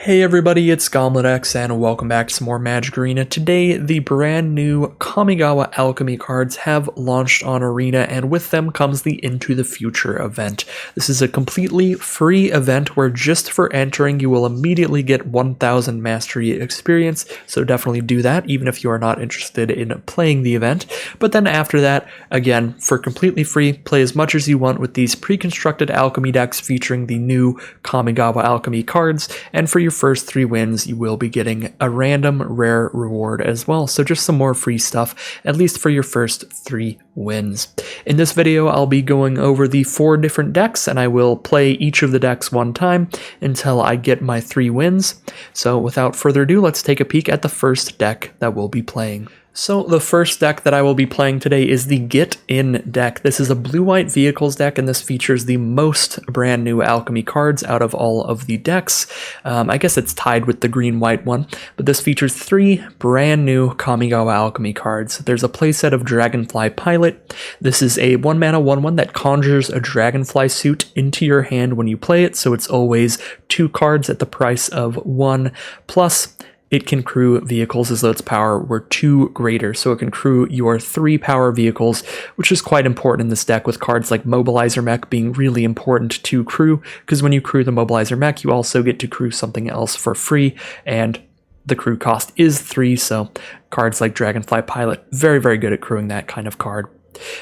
Hey everybody, it's GobletX and welcome back to some more Magic Arena. Today, the brand new Kamigawa Alchemy cards have launched on Arena, and with them comes the Into the Future event. This is a completely free event where just for entering you will immediately get 1000 Mastery experience, so definitely do that even if you are not interested in playing the event. But then after that, again, for completely free, play as much as you want with these pre-constructed Alchemy decks featuring the new Kamigawa Alchemy cards, and for your first 3 wins, you will be getting a random rare reward as well. So just some more free stuff, at least for your first 3 wins. In this video, I'll be going over the 4 different decks, and I will play each of the decks one time until I get my 3 wins. So without further ado, let's take a peek at the first deck that we'll be playing. So the first deck that I will be playing today is the Get In deck. This is a blue-white vehicles deck, and this features the most brand new Alchemy cards out of all of the decks. I guess it's tied with the green-white one, but this features 3 brand new Kamigawa Alchemy cards. There's a playset of Dragonfly Pilot. This is a 1-mana 1/1 that conjures a Dragonfly suit into your hand when you play it, so it's always 2 cards at the price of 1, plus it can crew vehicles as though its power were 2 greater, so it can crew your 3 power vehicles, which is quite important in this deck, with cards like Mobilizer Mech being really important to crew, because when you crew the Mobilizer Mech, you also get to crew something else for free, and the crew cost is 3, so cards like Dragonfly Pilot, very, very good at crewing that kind of card.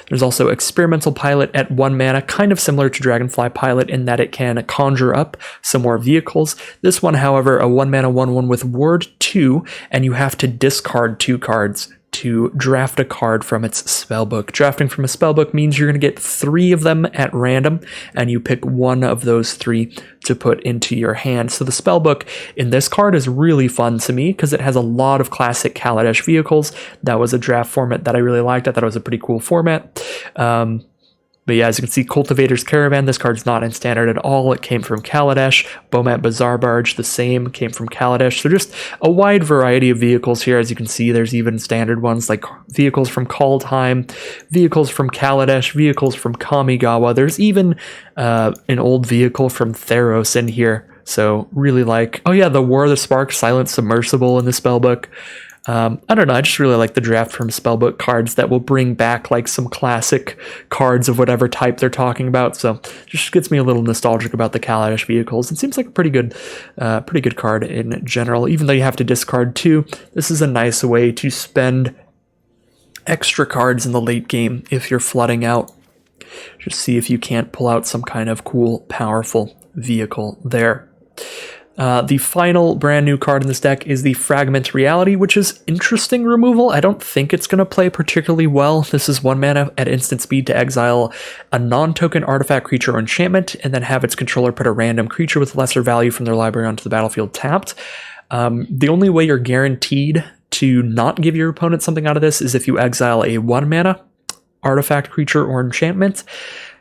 There's also Experimental Pilot at 1 mana, kind of similar to Dragonfly Pilot in that it can conjure up some more vehicles. This one, however, a 1 mana 1/1 with Ward 2, and you have to discard 2 cards to draft a card from its spellbook. Drafting from a spellbook means you're going to get 3 of them at random, and you pick one of those 3 to put into your hand. So the spellbook in this card is really fun to me because it has a lot of classic Kaladesh vehicles. That was a draft format that I really liked. I thought it was a pretty cool format. But yeah, as you can see, Cultivator's Caravan, this card's not in standard at all. It came from Kaladesh. Bomat Bazaar Barge, the same, came from Kaladesh. So just a wide variety of vehicles here. As you can see, there's even standard ones like vehicles from Kaldheim, vehicles from Kaladesh, vehicles from Kamigawa. There's even an old vehicle from Theros in here. So really like, oh yeah, the War of the Spark Silent Submersible in the spellbook. I don't know, I just really like the draft from spellbook cards that will bring back like some classic cards of whatever type they're talking about, so just gets me a little nostalgic about the Kaladesh vehicles. It seems like a pretty good card in general, even though you have to discard 2. This is a nice way to spend extra cards in the late game if you're flooding out. Just see if you can't pull out some kind of cool, powerful vehicle there. The final brand new card in this deck is the Fragment Reality, which is interesting removal. I don't think it's going to play particularly well. This is 1 mana at instant speed to exile a non-token artifact, creature, or enchantment, and then have its controller put a random creature with lesser value from their library onto the battlefield tapped. The only way you're guaranteed to not give your opponent something out of this is if you exile a 1 mana artifact, creature, or enchantment.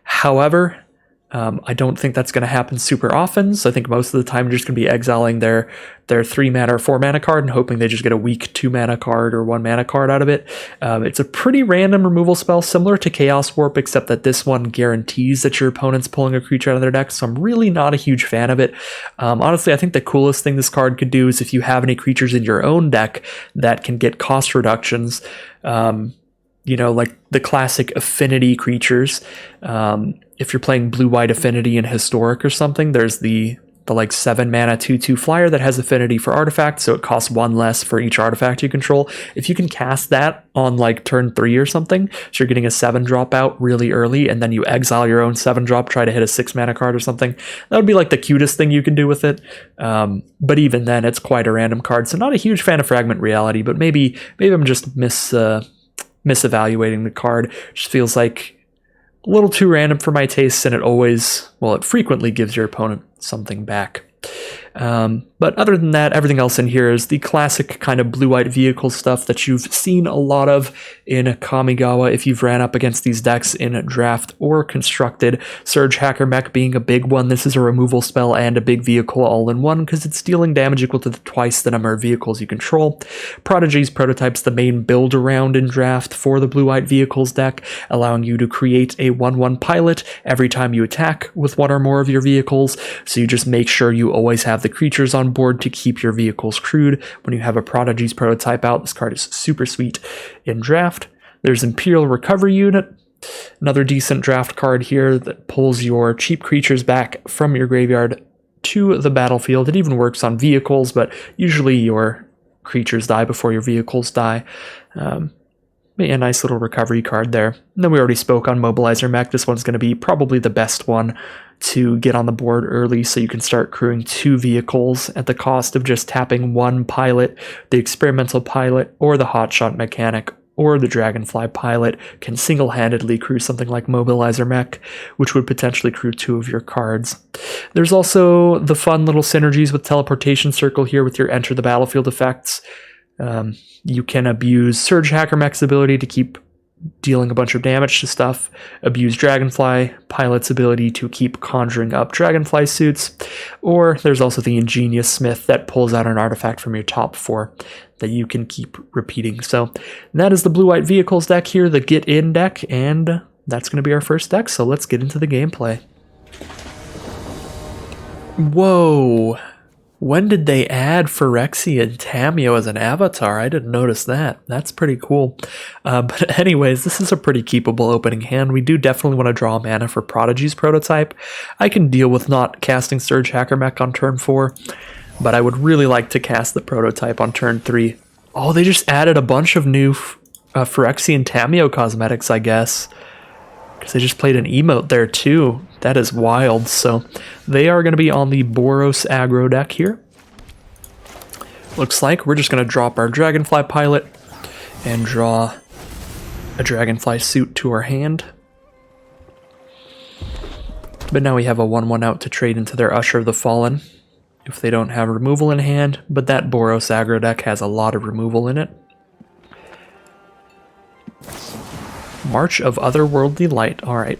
However, I don't think that's going to happen super often, so I think most of the time you're just going to be exiling their 3 mana or 4 mana card and hoping they just get a weak 2 mana card or 1 mana card out of it. It's a pretty random removal spell, similar to Chaos Warp, except that this one guarantees that your opponent's pulling a creature out of their deck, so I'm really not a huge fan of it. Honestly, I think the coolest thing this card could do is if you have any creatures in your own deck that can get cost reductions, you know, like the classic affinity creatures. If you're playing blue-white affinity in Historic or something, there's the like 7 mana 2/2 flyer that has affinity for artifacts, so it costs 1 less for each artifact you control. If you can cast that on like turn 3 or something, so you're getting a 7-drop out really early, and then you exile your own 7-drop, try to hit a 6 mana card or something, that would be like the cutest thing you can do with it. But even then, it's quite a random card, so not a huge fan of Fragment Reality, but maybe I'm just misevaluating the card. Just feels like a little too random for my tastes, and it frequently gives your opponent something back. But other than that, everything else in here is the classic kind of blue-white vehicle stuff that you've seen a lot of in Kamigawa if you've ran up against these decks in Draft or Constructed. Surge Hacker Mech being a big one. This is a removal spell and a big vehicle all in one because it's dealing damage equal to twice the number of vehicles you control. Prodigy's Prototype's the main build around in Draft for the blue-white vehicles deck, allowing you to create a 1/1 pilot every time you attack with one or more of your vehicles, so you just make sure you always have the the creatures on board to keep your vehicles crewed. When you have a Prodigy's prototype out, this card is super sweet in draft. There's Imperial Recovery Unit, another decent draft card here that pulls your cheap creatures back from your graveyard to the battlefield. It even works on vehicles, but usually your creatures die before your vehicles die. A nice little recovery card there. And then we already spoke on Mobilizer Mech. This one's going to be probably the best one to get on the board early, so you can start crewing 2 vehicles at the cost of just tapping 1 pilot. The Experimental Pilot or the Hotshot Mechanic or the Dragonfly Pilot can single-handedly crew something like Mobilizer Mech, which would potentially crew 2 of your cards. There's also the fun little synergies with Teleportation Circle here with your Enter the Battlefield effects. You can abuse Surge Hacker Mech's ability to keep dealing a bunch of damage to stuff, abuse Dragonfly Pilot's ability to keep conjuring up Dragonfly suits, or there's also the Ingenious Smith that pulls out an artifact from your top 4 that you can keep repeating. So that is the Blue-White Vehicles deck here, the Get In deck, and that's going to be our first deck, so let's get into the gameplay. Whoa! When did they add Phyrexia and Tamiyo as an avatar? I didn't notice that. That's pretty cool. But anyways, this is a pretty keepable opening hand. We do definitely want to draw mana for Prodigy's prototype. I can deal with not casting Surge Hacker Mech on turn 4, but I would really like to cast the prototype on turn 3. Oh, they just added a bunch of new Phyrexia and Tamiyo cosmetics, I guess. Because they just played an emote there too. That is wild. So they are going to be on the Boros aggro deck here. Looks like we're just going to drop our Dragonfly Pilot and draw a Dragonfly suit to our hand. But now we have a 1/1 out to trade into their Usher of the Fallen if they don't have removal in hand. But that Boros aggro deck has a lot of removal in it. March of Otherworldly Light. Alright,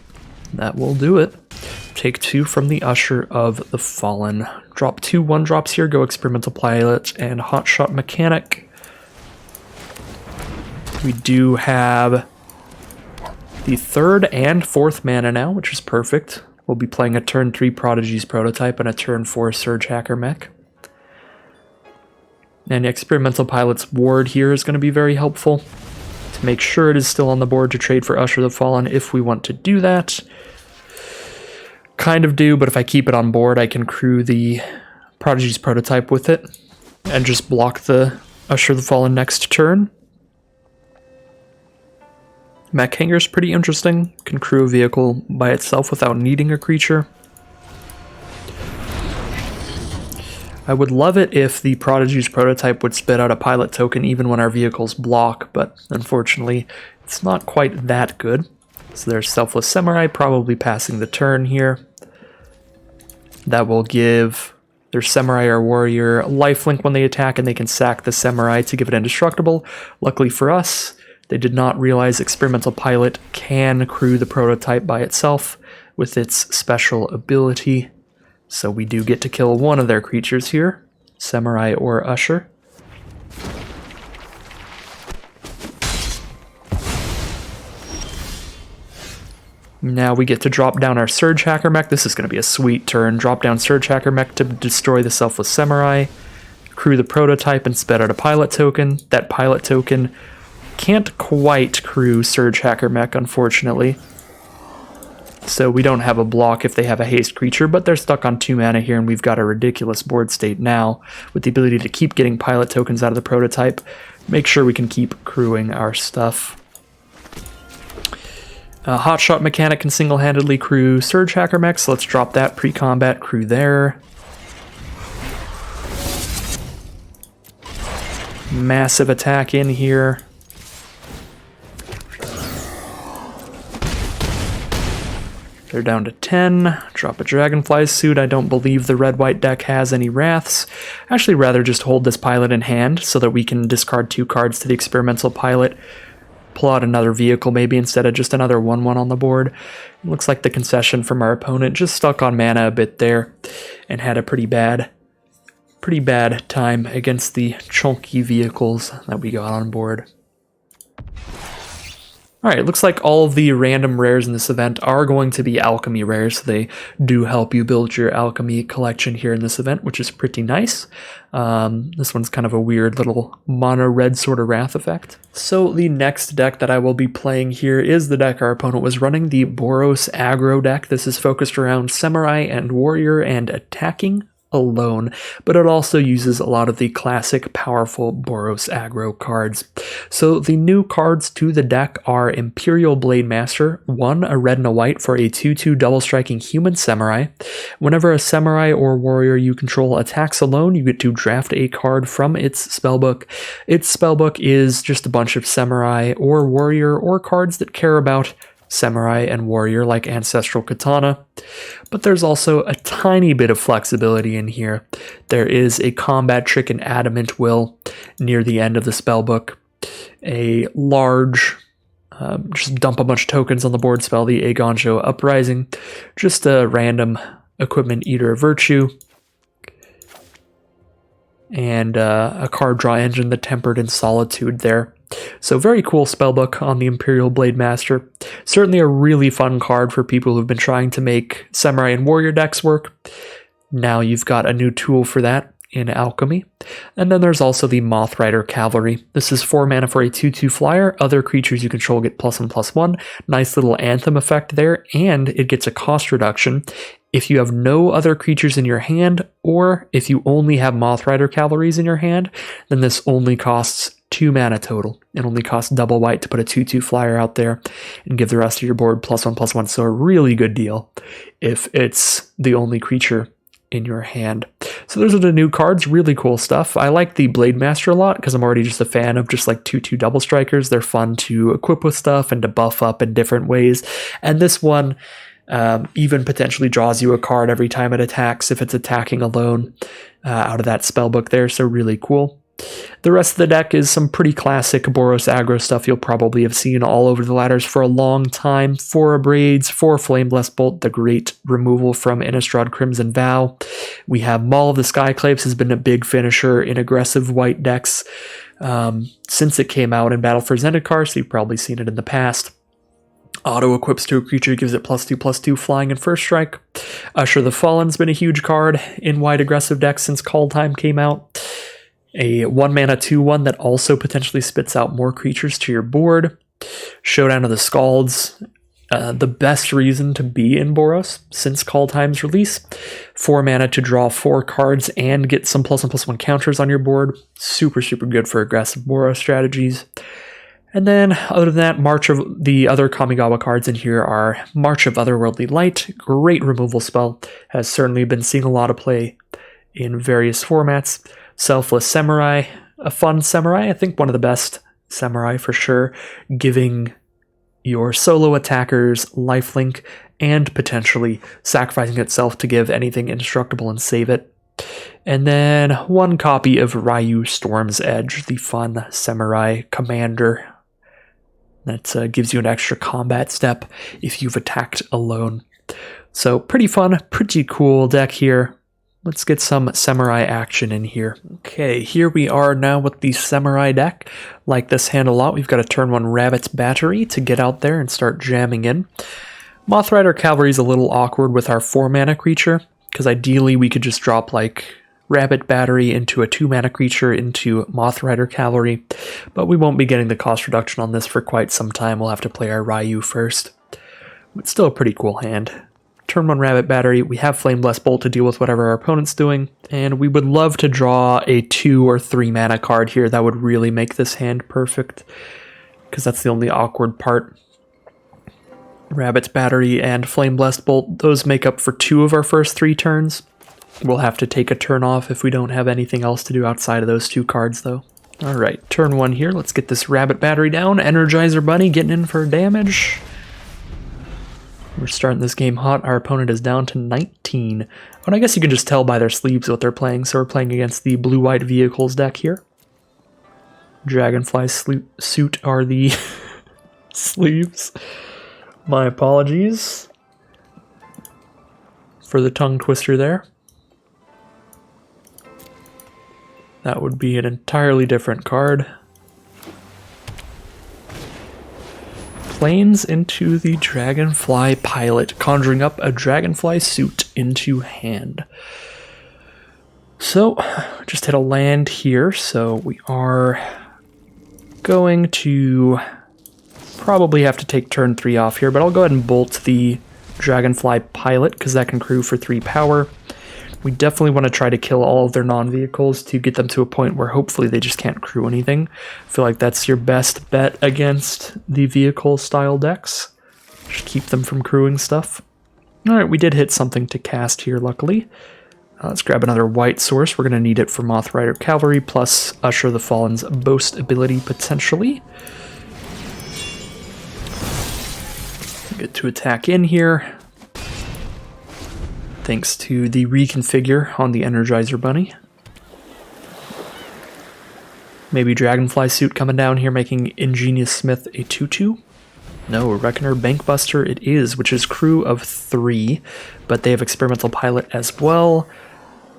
that will do it. Take 2 from the Usher of the Fallen. Drop 2 1-drops here, go Experimental Pilot and Hotshot Mechanic. We do have the 3rd and 4th mana now, which is perfect. We'll be playing a turn 3 Prodigy's prototype and a turn 4 Surge Hacker Mech. And the Experimental Pilot's ward here is going to be very helpful to make sure it is still on the board to trade for Usher the Fallen if we want to do that. Kind of do, but if I keep it on board, I can crew the Prodigy's prototype with it and just block the Usher the Fallen next turn. Mech Hanger's pretty interesting. Can crew a vehicle by itself without needing a creature. I would love it if the Prodigy's prototype would spit out a pilot token even when our vehicles block, but unfortunately it's not quite that good. So there's Selfless Samurai probably passing the turn here. That will give their Samurai or Warrior lifelink when they attack, and they can sack the Samurai to give it indestructible. Luckily for us, they did not realize Experimental Pilot can crew the prototype by itself with its special ability. So we do get to kill one of their creatures here, Samurai or Usher. Now we get to drop down our Surge Hacker Mech. This is going to be a sweet turn. Drop down Surge Hacker Mech to destroy the Selfless Samurai, crew the prototype and spit out a pilot token. That pilot token can't quite crew Surge Hacker Mech, unfortunately. So we don't have a block if they have a haste creature, but they're stuck on 2 mana here, and we've got a ridiculous board state now with the ability to keep getting pilot tokens out of the prototype. Make sure we can keep crewing our stuff. Hotshot Mechanic can single-handedly crew Surge Hacker Mech, so let's drop that pre-combat crew there. Massive attack in here. They're down to 10. Drop a Dragonfly suit. I don't believe the red-white deck has any Wraths. Actually, rather just hold this pilot in hand so that we can discard 2 cards to the Experimental Pilot. Pull out another vehicle maybe instead of just another 1/1 on the board. It looks like the concession from our opponent just stuck on mana a bit there and had a pretty bad time against the chunky vehicles that we got on board. Alright, looks like all of the random rares in this event are going to be alchemy rares, so they do help you build your alchemy collection here in this event, which is pretty nice. This one's kind of a weird little mono red sort of wrath effect. So the next deck that I will be playing here is the deck our opponent was running, the Boros aggro deck. This is focused around samurai and warrior and attacking alone, but it also uses a lot of the classic powerful Boros aggro cards. So the new cards to the deck are Imperial Blade Master, 1 a red and a white for a 2/2 double striking human samurai. Whenever a samurai or warrior you control attacks alone, you get to draft a card from its spellbook. Its spellbook is just a bunch of samurai or warrior or cards that care about samurai and warrior, like Ancestral Katana. But there's also a tiny bit of flexibility in here. There is a Combat Trick and Adamant Will near the end of the spellbook. A large, just dump a bunch of tokens on the board spell, the Eiganjo Uprising. Just a random Equipment Eater of Virtue. And a card draw engine, the Tempered in Solitude there. So very cool spellbook on the Imperial Blade Master. Certainly a really fun card for people who've been trying to make samurai and warrior decks work. Now you've got a new tool for that in Alchemy. And then there's also the Moth Rider Cavalry. This is 4 mana for a 2/2 flyer. Other creatures you control get +1/+1. Nice little anthem effect there, and it gets a cost reduction if you have no other creatures in your hand, or if you only have Moth Rider Cavalries in your hand, then this only costs 2 mana total. It only costs double white to put a 2/2 flyer out there and give the rest of your board +1/+1. So a really good deal if it's the only creature in your hand. So those are the new cards, really cool stuff. I like the Blade Master a lot because I'm already just a fan of just like 2/2 double strikers. They're fun to equip with stuff and to buff up in different ways. And this one even potentially draws you a card every time it attacks if it's attacking alone out of that spellbook there. So really cool. The rest of the deck is some pretty classic Boros aggro stuff you'll probably have seen all over the ladders for a long time. 4 Abrades, 4 Flameblessed Bolt, the great removal from Innistrad Crimson Vow. We have Maul of the Skyclaves has been a big finisher in aggressive white decks since it came out in Battle for Zendikar, so you've probably seen it in the past. Auto equips to a creature, gives it +2/+2 flying and first strike. Usher the Fallen's been a huge card in white aggressive decks since Call Time came out. A 1 mana 2/1 that also potentially spits out more creatures to your board. Showdown of the Scalds, the best reason to be in Boros since Call Time's release. 4 mana to draw 4 cards and get some +1/+1 counters on your board. Super, super good for aggressive Boros strategies. And then, other than that, March of the other Kamigawa cards in here are March of Otherworldly Light, great removal spell, has certainly been seeing a lot of play in various formats. Selfless Samurai, a fun samurai, I think one of the best samurai for sure, giving your solo attackers lifelink and potentially sacrificing itself to give anything indestructible and save it. And then 1 copy of Ryu Storm's Edge, the fun samurai commander. That gives you an extra combat step if you've attacked alone. So pretty fun, pretty cool deck here. Let's get some samurai action in here. Okay, here we are now with the samurai deck. Like this hand a lot. We've got a turn 1 Rabbit's Battery to get out there and start jamming in. Moth Rider Cavalry is a little awkward with our 4 mana creature, because ideally we could just drop like Rabbit Battery into a 2 mana creature into Moth Rider Cavalry, but we won't be getting the cost reduction on this for quite some time. We'll have to play our Ryu first. But still a pretty cool hand. Turn 1 Rabbit Battery, we have Flameblessed Bolt to deal with whatever our opponent's doing, and we would love to draw a 2 or 3 mana card here. That would really make this hand perfect, because that's the only awkward part. Rabbit's Battery and Flameblessed Bolt, those make up for 2 of our first 3 turns. We'll have to take a turn off if we don't have anything else to do outside of those 2 cards, though. Alright, turn 1 here. Let's get this Rabbit Battery down. Energizer Bunny getting in for damage. We're starting this game hot. Our opponent is down to 19. And I guess you can just tell by their sleeves what they're playing. So we're playing against the Blue-White Vehicles deck here. Dragonfly suit are the sleeves. My apologies for the tongue twister there. That would be an entirely different card. planes into the Dragonfly Pilot, conjuring up a Dragonfly suit into hand. So, just hit a land here, so we are going to probably have to take turn 3 off here, but I'll go ahead and bolt the Dragonfly Pilot, because that can crew for 3 power. We definitely want to try to kill all of their non-vehicles to get them to a point where hopefully they just can't crew anything. I feel like that's your best bet against the vehicle-style decks. Just keep them from crewing stuff. Alright, we did hit something to cast here, luckily. Let's grab another white source. We're going to need it for Moth Rider Cavalry, plus Usher the Fallen's Boast ability, potentially. Get to attack in here. Thanks to the reconfigure on the Energizer Bunny. Maybe Dragonfly Suit coming down here, making Ingenious Smith a 2/2. No, Reckoner Bankbuster it is, which is crew of 3, but they have Experimental Pilot as well.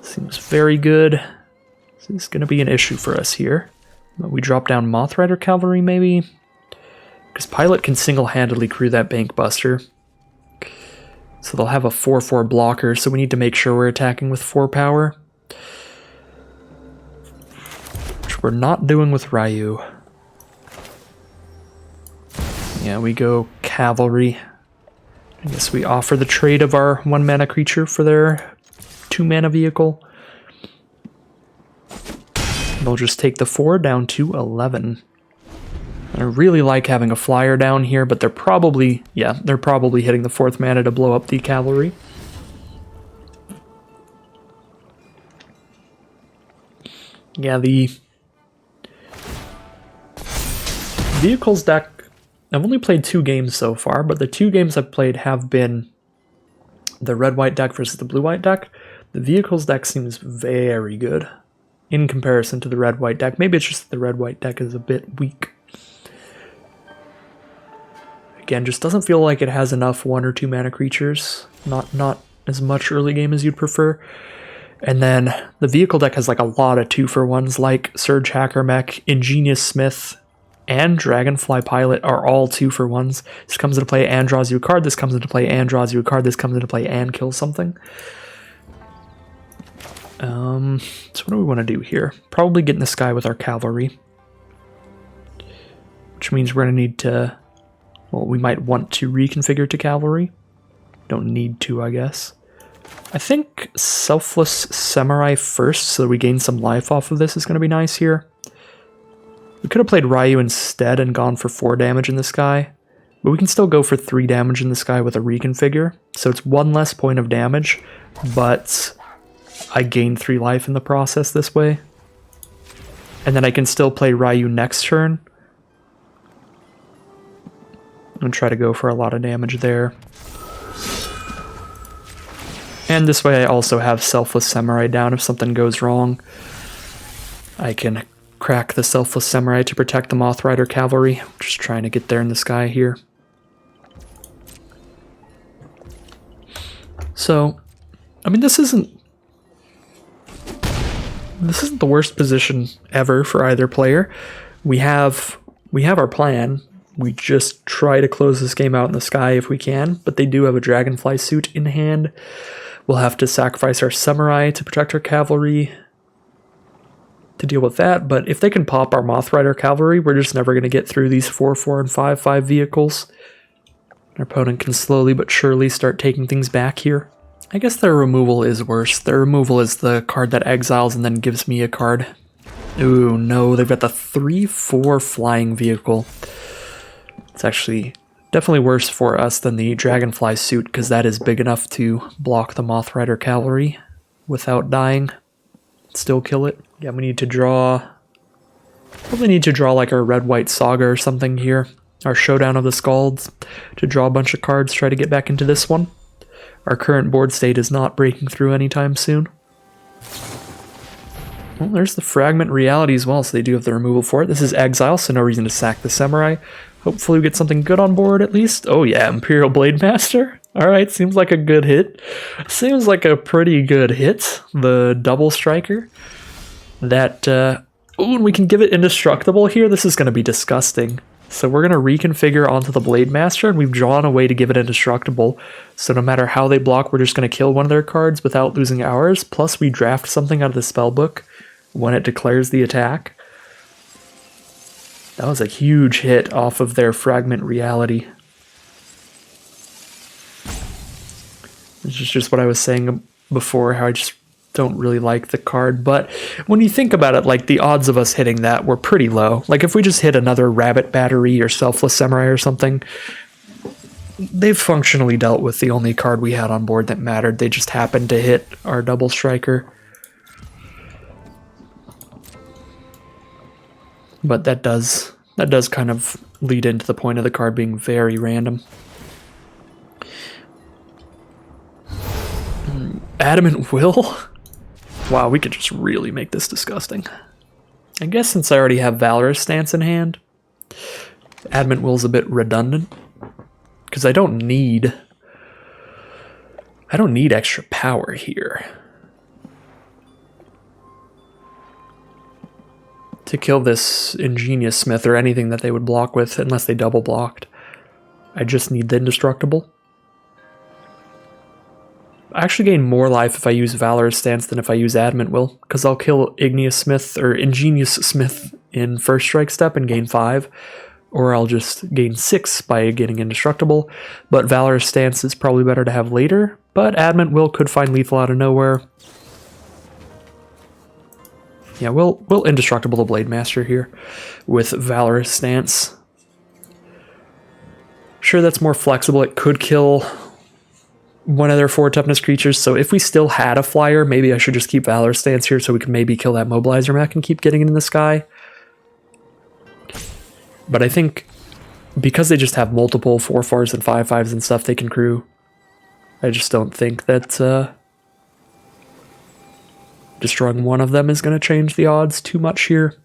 Seems very good. This is going to be an issue for us here. But we drop down Moth Rider Cavalry, maybe? Because Pilot can single-handedly crew that Bankbuster. So they'll have a 4/4 blocker, so we need to make sure we're attacking with 4 power. Which we're not doing with Ryu. Yeah, we go Cavalry. I guess we offer the trade of our 1-mana creature for their 2-mana vehicle. They'll just take the 4 down to 11. I really like having a flyer down here, but they're probably hitting the 4th mana to blow up the cavalry. Yeah, the vehicles deck, I've only played 2 games so far, but the 2 games I've played have been the red-white deck versus the blue-white deck. The vehicles deck seems very good in comparison to the red-white deck. Maybe it's just that the red-white deck is a bit weak. Again, just doesn't feel like it has enough 1 or 2 mana creatures. Not as much early game as you'd prefer. And then the vehicle deck has like a lot of 2-for-1s, like Surge Hacker Mech, Ingenious Smith, and Dragonfly Pilot are all 2-for-1s. This comes into play and draws you a card, this comes into play and draws you a card, this comes into play and kills something. So what do we want to do here? Probably get in the sky with our cavalry. Which means we're going to need to... Well, we might want to reconfigure to cavalry. Don't need to, I guess. I think Selfless Samurai first, so that we gain some life off of this, is going to be nice here. We could have played Ryu instead and gone for 4 damage in the sky, but we can still go for 3 damage in the sky with a reconfigure. So it's 1 less point of damage, but I gain 3 life in the process this way. And then I can still play Ryu next turn. And try to go for a lot of damage there. And this way I also have Selfless Samurai down if something goes wrong. I can crack the Selfless Samurai to protect the Moth Rider Cavalry. Just trying to get there in the sky here. So, I mean, this isn't the worst position ever for either player. We have our plan. We just try to close this game out in the sky if we can, but they do have a Dragonfly Suit in hand. We'll have to sacrifice our Samurai to protect our cavalry to deal with that, but if they can pop our Moth Rider Cavalry, we're just never going to get through these 4/4 and 5/5 vehicles. Our opponent can slowly but surely start taking things back here. I guess their removal is worse. Their removal is the card that exiles and then gives me a card. Ooh, no, they've got the 3/4 flying vehicle. It's actually definitely worse for us than the Dragonfly Suit, because that is big enough to block the Moth Rider Cavalry without dying. Still kill it. Yeah, we need to draw... Probably need to draw like our Red-White Saga or something here. Our Showdown of the Scalds. To draw a bunch of cards, try to get back into this one. Our current board state is not breaking through anytime soon. Well, there's the Fragment Reality as well, so they do have the removal for it. This is Exile, so no reason to sack the Samurai. Hopefully we get something good on board at least. Oh yeah, Imperial Blade Master. Alright, seems like a good hit. Seems like a pretty good hit. The double striker. That, oh, and we can give it indestructible here? This is going to be disgusting. So we're going to reconfigure onto the Blade Master, and we've drawn a way to give it indestructible. So no matter how they block, we're just going to kill one of their cards without losing ours. Plus we draft something out of the spellbook when it declares the attack. That was a huge hit off of their Fragment Reality. This is just what I was saying before, how I just don't really like the card. But when you think about it, like, the odds of us hitting that were pretty low. Like, if we just hit another Rabbit Battery or Selfless Samurai or something, they've functionally dealt with the only card we had on board that mattered. They just happened to hit our Double Striker. But that does kind of lead into the point of the card being very random. Adamant Will? Wow, we could just really make this disgusting. I guess since I already have Valorous Stance in hand, Adamant Will's a bit redundant. Because I don't need extra power here to kill this Ingenious Smith or anything that they would block with, unless they double blocked. I just need the Indestructible. I actually gain more life if I use Valorous Stance than if I use Adamant Will, because I'll kill Igneous Smith or Ingenious Smith in first strike step and gain 5, or I'll just gain 6 by getting Indestructible. But Valorous Stance is probably better to have later, but Adamant Will could find lethal out of nowhere. Yeah, we'll Indestructible the Blade Master here with Valorous Stance. Sure, that's more flexible. It could kill one of their 4 toughness creatures, so if we still had a flyer, maybe I should just keep Valorous Stance here so we can maybe kill that Mobilizer mech and keep getting it in the sky. But I think because they just have multiple 4/4s and 5/5s and stuff they can crew, I just don't think that destroying one of them is going to change the odds too much here.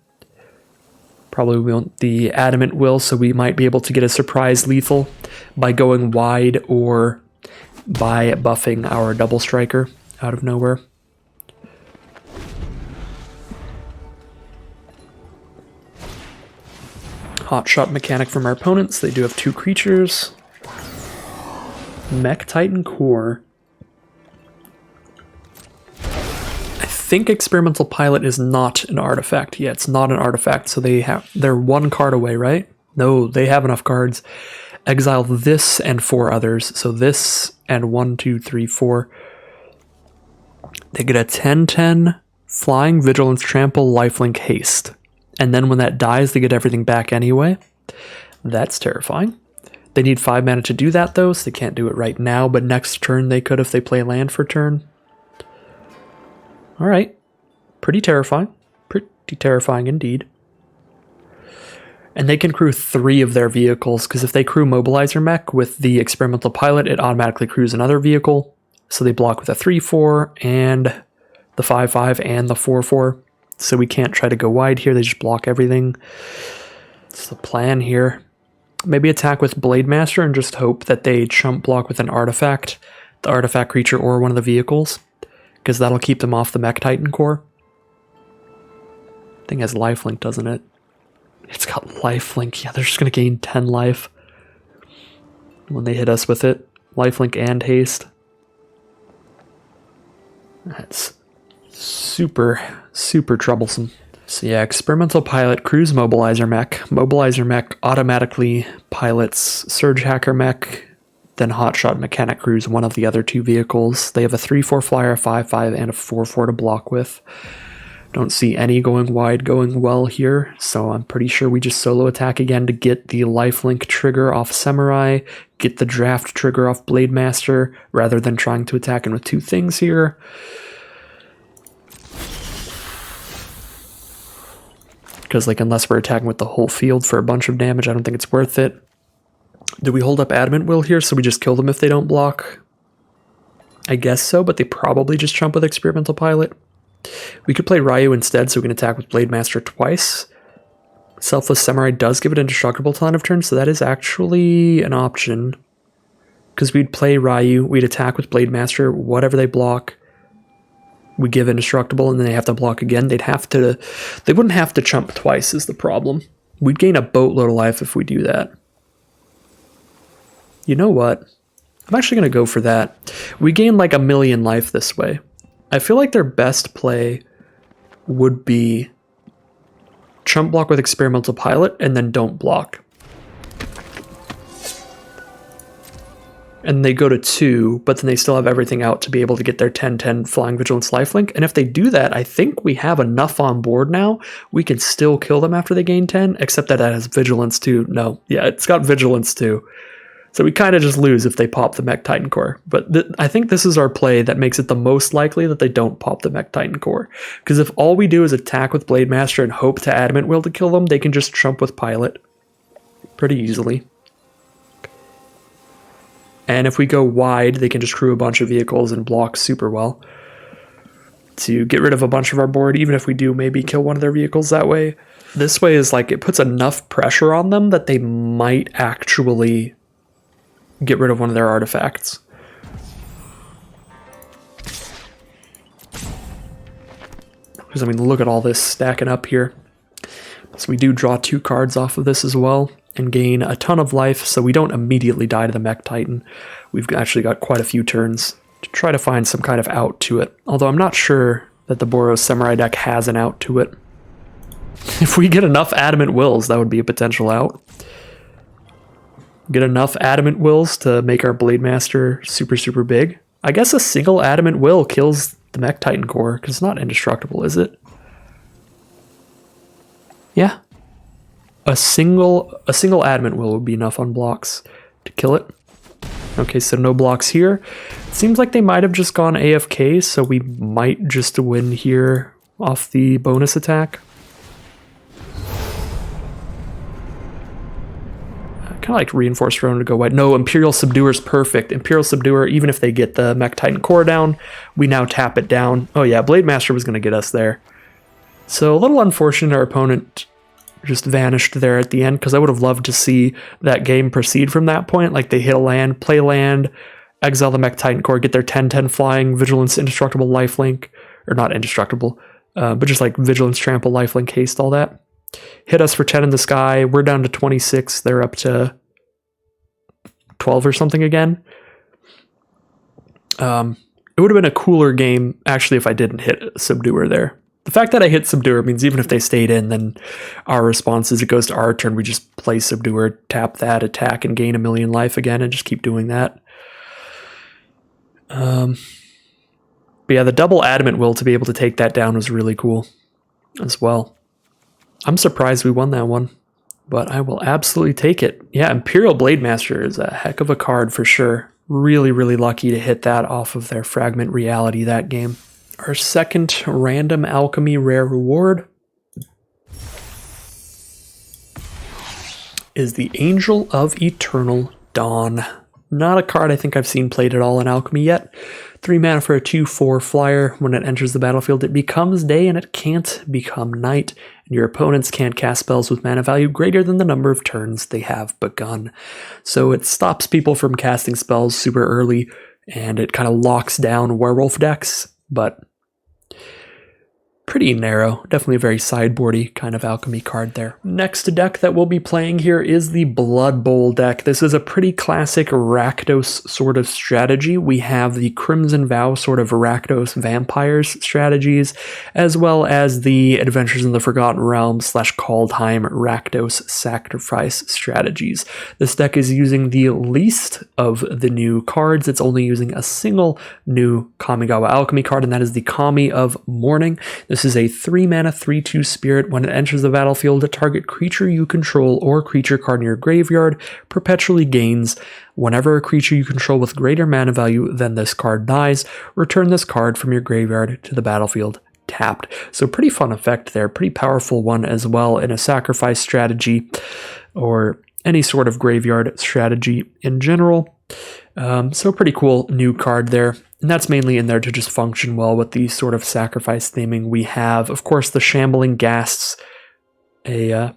Probably won't the Adamant Will, so we might be able to get a surprise lethal by going wide or by buffing our Double Striker out of nowhere. Hotshot Mechanic from our opponents. They do have 2 creatures. Mech Titan Core. I think Experimental Pilot is not an artifact. Yeah, it's not an artifact, so they're 1 card away, right? No, they have enough cards. Exile this and 4 others. So this and 1, 2, 3, 4. They get a 10/10 Flying, Vigilance, Trample, Lifelink, Haste. And then when that dies, they get everything back anyway. That's terrifying. They need 5 mana to do that, though, so they can't do it right now, but next turn they could if they play land for turn. Alright. Pretty terrifying. Pretty terrifying indeed. And they can crew 3 of their vehicles, because if they crew Mobilizer Mech with the Experimental Pilot, it automatically crews another vehicle. So they block with a 3/4 and the 5/5 and the 4/4. So we can't try to go wide here, they just block everything. That's the plan here. Maybe attack with Blade Master and just hope that they chump block with an artifact, the artifact creature or one of the vehicles, because that'll keep them off the Mech Titan core. Thing has lifelink, doesn't it? It's got lifelink. Yeah, they're just going to gain 10 life when they hit us with it. Lifelink and haste. That's super, super troublesome. So yeah, Experimental Pilot crews Mobilizer Mech. Mobilizer Mech automatically pilots Surge Hacker Mech. Then Hotshot Mechanic crews one of the other 2 vehicles. They have a 3/4 flyer, a 5/5, and a 4/4 to block with. Don't see any going wide going well here, so I'm pretty sure we just solo attack again to get the lifelink trigger off Samurai, get the draft trigger off Blade Master, rather than trying to attack in with 2 things here. Because, like, unless we're attacking with the whole field for a bunch of damage, I don't think it's worth it. Do we hold up Adamant Will here, so we just kill them if they don't block? I guess so, but they probably just chump with Experimental Pilot. We could play Ryu instead, so we can attack with Blade Master twice. Selfless Samurai does give it Indestructible till end of turn, so that is actually an option. Because we'd play Ryu, we'd attack with Blade Master, whatever they block, we give Indestructible, and then they have to block again. They wouldn't have to chump twice is the problem. We'd gain a boatload of life if we do that. You know what? I'm actually going to go for that. We gain like 1,000,000 life this way. I feel like their best play would be chump block with experimental pilot and then don't block. And they go to 2, but then they still have everything out to be able to get their 10/10 Flying Vigilance lifelink. And if they do that, I think we have enough on board now. We can still kill them after they gain 10, except that it has Vigilance too. No, yeah, it's got Vigilance too. So we kind of just lose if they pop the Mech Titan Core. But I think this is our play that makes it the most likely that they don't pop the Mech Titan Core. Because if all we do is attack with Blade Master and hope to Adamant Will to kill them, they can just chump with Pilot pretty easily. And if we go wide, they can just crew a bunch of vehicles and block super well to get rid of a bunch of our board, even if we do maybe kill one of their vehicles that way. This way is like, it puts enough pressure on them that they might actually get rid of one of their artifacts. Because, I mean, look at all this stacking up here. So we do draw 2 cards off of this as well and gain a ton of life, so we don't immediately die to the Mech Titan. We've actually got quite a few turns to try to find some kind of out to it. Although I'm not sure that the Boros Samurai deck has an out to it. If we get enough Adamant Wills, that would be a potential out. Get enough Adamant Wills to make our Blade Master super, super big. I guess a single Adamant Will kills the Mech Titan Core, because it's not indestructible, is it? Yeah. A single Adamant Will would be enough on blocks to kill it. Okay, so no blocks here. It seems like they might have just gone AFK, so we might just win here off the bonus attack. Kind of like Reinforced Drone to go wide. No, Imperial Subduer is perfect. Imperial Subduer, even if they get the Mech Titan Core down, we now tap it down. Oh yeah, Blade Master was going to get us there. So a little unfortunate our opponent just vanished there at the end, because I would have loved to see that game proceed from that point. Like they hit a land, play land, exile the Mech Titan Core, get their 10/10 Flying, Vigilance, Indestructible, Lifelink, or not Indestructible, but just like Vigilance, Trample, Lifelink, Haste, all that. Hit us for 10 in the sky. We're down to 26. They're up to 12 or something again. It would have been a cooler game, actually, if I didn't hit Subduer there. The fact that I hit Subduer means even if they stayed in, then our response is it goes to our turn. We just play Subduer, tap that, attack, and gain 1,000,000 life again, and just keep doing that. But yeah, the double Adamant Will to be able to take that down was really cool as well. I'm surprised we won that one, but I will absolutely take it. Yeah, Imperial Blade Master is a heck of a card for sure. Really, really lucky to hit that off of their Fragment Reality that game. Our second random Alchemy rare reward is the Angel of Eternal Dawn. Not a card I think I've seen played at all in Alchemy yet. 3 mana for a 2/4 flyer. When it enters the battlefield, it becomes day and it can't become night. And your opponents can't cast spells with mana value greater than the number of turns they have begun. So it stops people from casting spells super early, and it kind of locks down werewolf decks, but pretty narrow. Definitely a very sideboardy kind of Alchemy card there. Next deck that we'll be playing here is the Blood Bowl deck. This is a pretty classic Rakdos sort of strategy. We have the Crimson Vow sort of Rakdos Vampires strategies, as well as the Adventures in the Forgotten Realms / Kaldheim Rakdos Sacrifice strategies. This deck is using the least of the new cards. It's only using a single new Kamigawa Alchemy card, and that is the Kami of Mourning. This is a 3 mana 3/2 spirit. When it enters the battlefield, a target creature you control or creature card in your graveyard perpetually gains. Whenever a creature you control with greater mana value than this card dies, return this card from your graveyard to the battlefield tapped. So pretty fun effect there, pretty powerful one as well in a sacrifice strategy or any sort of graveyard strategy in general. So pretty cool new card there. And that's mainly in there to just function well with the sort of sacrifice theming we have. Of course, the Shambling Ghasts, a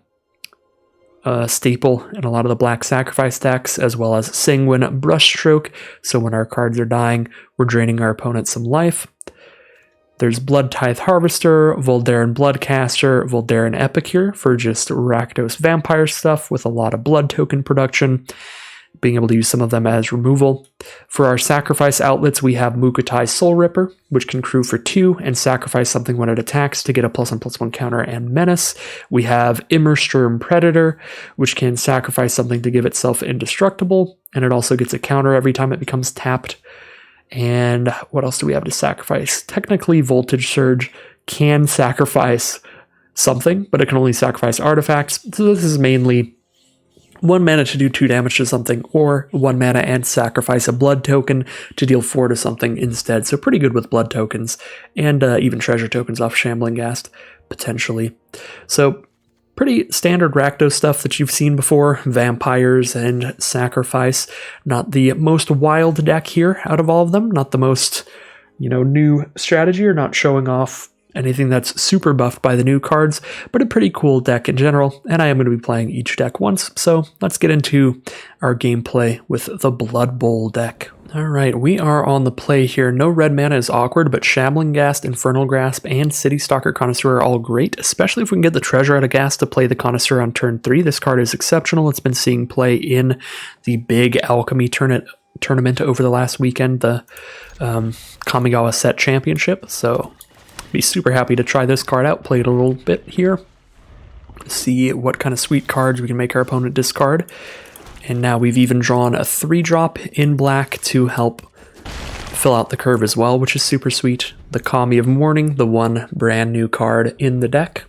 staple in a lot of the black sacrifice decks, as well as Sanguine Brushstroke. So when our cards are dying, we're draining our opponent some life. There's Blood Tithe Harvester, Voldaren Bloodcaster, Voldaren Epicure for just Rakdos Vampire stuff with a lot of blood token production, being able to use some of them as removal. For our sacrifice outlets, we have Mukotai Soul Ripper, which can crew for 2 and sacrifice something when it attacks to get a +1/+1 counter and menace. We have Immersturm Predator, which can sacrifice something to give itself indestructible, and it also gets a counter every time it becomes tapped. And what else do we have to sacrifice? Technically, Voltage Surge can sacrifice something, but it can only sacrifice artifacts. So this is mainly 1 mana to do 2 damage to something, or 1 mana and sacrifice a blood token to deal 4 to something instead. So pretty good with blood tokens, and even treasure tokens off Shambling Ghast, potentially. So pretty standard Rakdos stuff that you've seen before, vampires and sacrifice. Not the most wild deck here out of all of them, not the most, new strategy, or not showing off anything that's super buffed by the new cards, but a pretty cool deck in general, and I am going to be playing each deck once, so let's get into our gameplay with the Blood Bowl deck. Alright, we are on the play here. No red mana is awkward, but Shambling Ghast, Infernal Grasp, and City Stalker Connoisseur are all great, especially if we can get the treasure out of Ghast to play the Connoisseur on turn 3. This card is exceptional. It's been seeing play in the big Alchemy tournament over the last weekend, the Kamigawa Set Championship, so be super happy to try this card out, play it a little bit here, see what kind of sweet cards we can make our opponent discard. And now we've even drawn a 3-drop in black to help fill out the curve as well, which is super sweet. The Kami of Mourning, the 1 brand new card in the deck.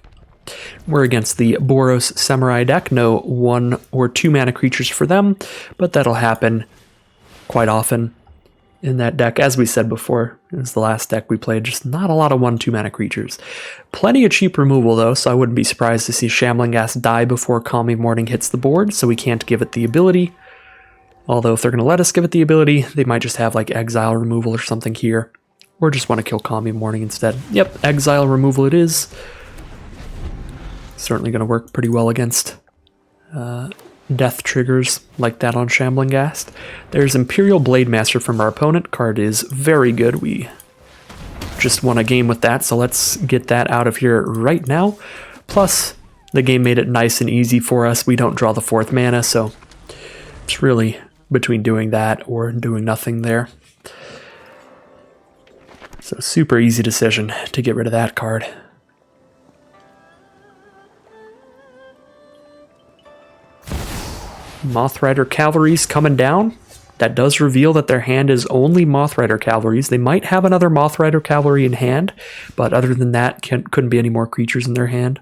We're against the Boros Samurai deck, no 1 or 2 mana creatures for them, but that'll happen quite often in that deck. As we said before, it was the last deck we played, just not a lot of 1/2 mana creatures. Plenty of cheap removal though, so I wouldn't be surprised to see Shambling Ghast die before Kami of Mourning hits the board, so we can't give it the ability. Although if they're going to let us give it the ability, they might just have like exile removal or something here, or just want to kill Kami of Mourning instead. Yep, exile removal it is. Certainly going to work pretty well against death triggers like that on Shambling Ghast. There's Imperial Blademaster from our opponent. Card is very good. We just won a game with that, so let's get that out of here right now. Plus, the game made it nice and easy for us. We don't draw the 4th mana, so it's really between doing that or doing nothing there. So super easy decision to get rid of that card. Mothrider Cavalry's coming down. That does reveal that their hand is only Mothrider Cavalry's. They might have another Mothrider Cavalry in hand, but other than that, couldn't be any more creatures in their hand.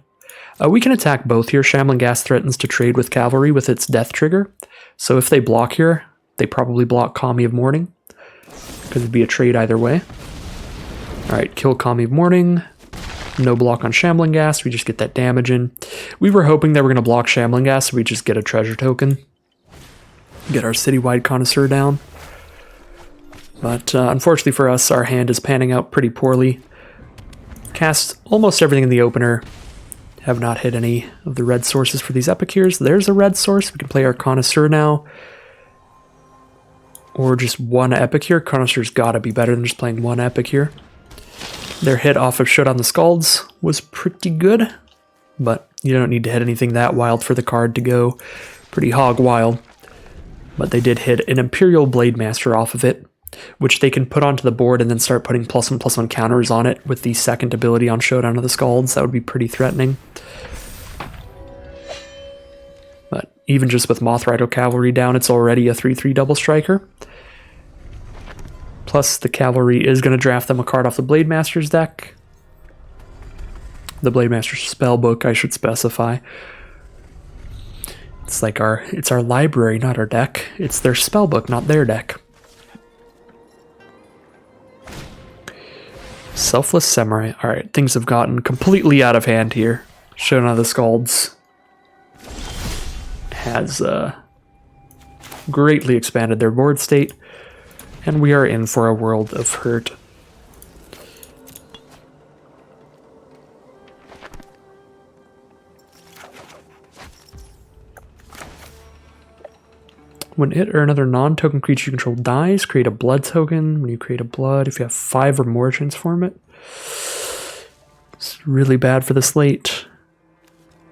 We can attack both here. Shambling Ghast threatens to trade with Cavalry with its death trigger. So if they block here, they probably block Kami of Mourning, because it'd be a trade either way. Alright, kill Kami of Mourning. No block on Shambling Ghast, we just get that damage in. We were hoping that we're going to block Shambling Ghast, so we just get a treasure token. Get our citywide Connoisseur down. But unfortunately for us, our hand is panning out pretty poorly. Cast almost everything in the opener. Have not hit any of the red sources for these Epicures. There's a red source. We can play our Connoisseur now. Or just 1 Epicure. Connoisseur's gotta be better than just playing 1 Epicure. Their hit off of Showdown the Scalds was pretty good, but you don't need to hit anything that wild for the card to go pretty hog wild. But they did hit an Imperial Blademaster off of it, which they can put onto the board and then start putting +1/+1 counters on it with the 2nd ability on Showdown of the Scalds. That would be pretty threatening. But even just with Mothrider Cavalry down, it's already a 3/3 double striker. Plus, the Cavalry is going to draft them a card off the Blademaster's deck. The Blademaster's spellbook, I should specify. It's like it's our library, not our deck. It's their spellbook, not their deck. Selfless Samurai. Alright, things have gotten completely out of hand here. Showdown of the Scalds has greatly expanded their board state, and we are in for a world of hurt. When it or another non-token creature you control dies, create a blood token. When you create a blood, if you have 5 or more, transform it. really bad for the slate.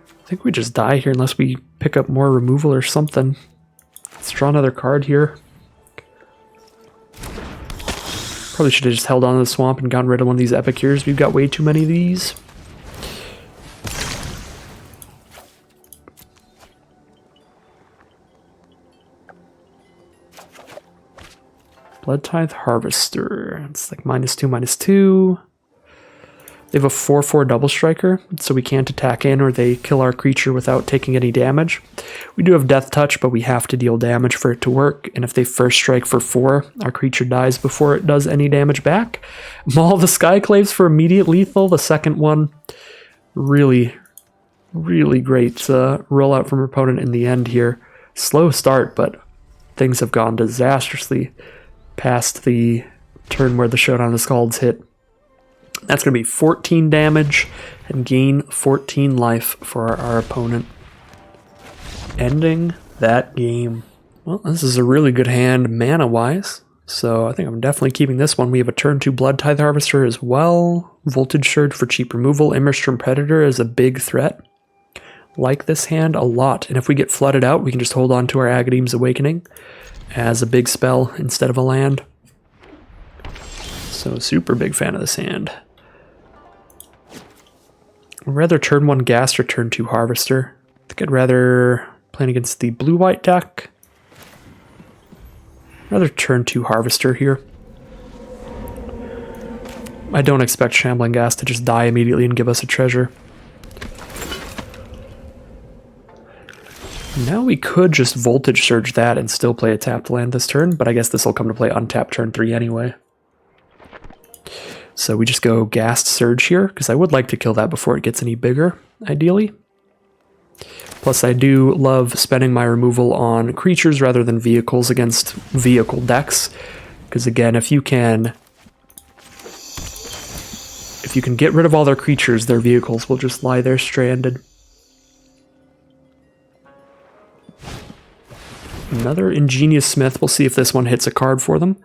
I think we just die here unless we pick up more removal or something. Let's draw another card here. Probably should have just held on to the swamp and gotten rid of one of these epicures. We've got way too many of these. Blood Tithe Harvester. It's like -2/-2. They have a 4/4 double striker, so we can't attack in or they kill our creature without taking any damage. We do have Death Touch, but we have to deal damage for it to work. And if they first strike for 4, our creature dies before it does any damage back. Maul the Skyclaves for immediate lethal. The second one, really, really great rollout from our opponent in the end here. Slow start, but things have gone disastrously past the turn where the Showdown of the Skalds hit. That's going to be 14 damage and gain 14 life for our opponent. Ending that game. Well, this is a really good hand mana-wise, so I think I'm definitely keeping this one. We have a turn 2 Blood Tithe Harvester as well. Voltage Surge for cheap removal. Immerstrom Predator is a big threat. Like this hand a lot, and if we get flooded out, we can just hold on to our Agadeem's Awakening as a big spell instead of a land. So super big fan of this hand. I'd rather turn 1 Ghast or turn 2 Harvester. I think I'd rather play against the blue-white deck. I'd rather turn 2 Harvester here. I don't expect Shambling Ghast to just die immediately and give us a treasure. Now we could just Voltage Surge that and still play a tapped land this turn, but I guess this will come to play untapped turn 3 anyway. So we just go Ghast Surge here, because I would like to kill that before it gets any bigger, ideally. Plus I do love spending my removal on creatures rather than vehicles against vehicle decks, because again, if you can get rid of all their creatures, their vehicles will just lie there stranded. Another Ingenious Smith. We'll see if this one hits a card for them.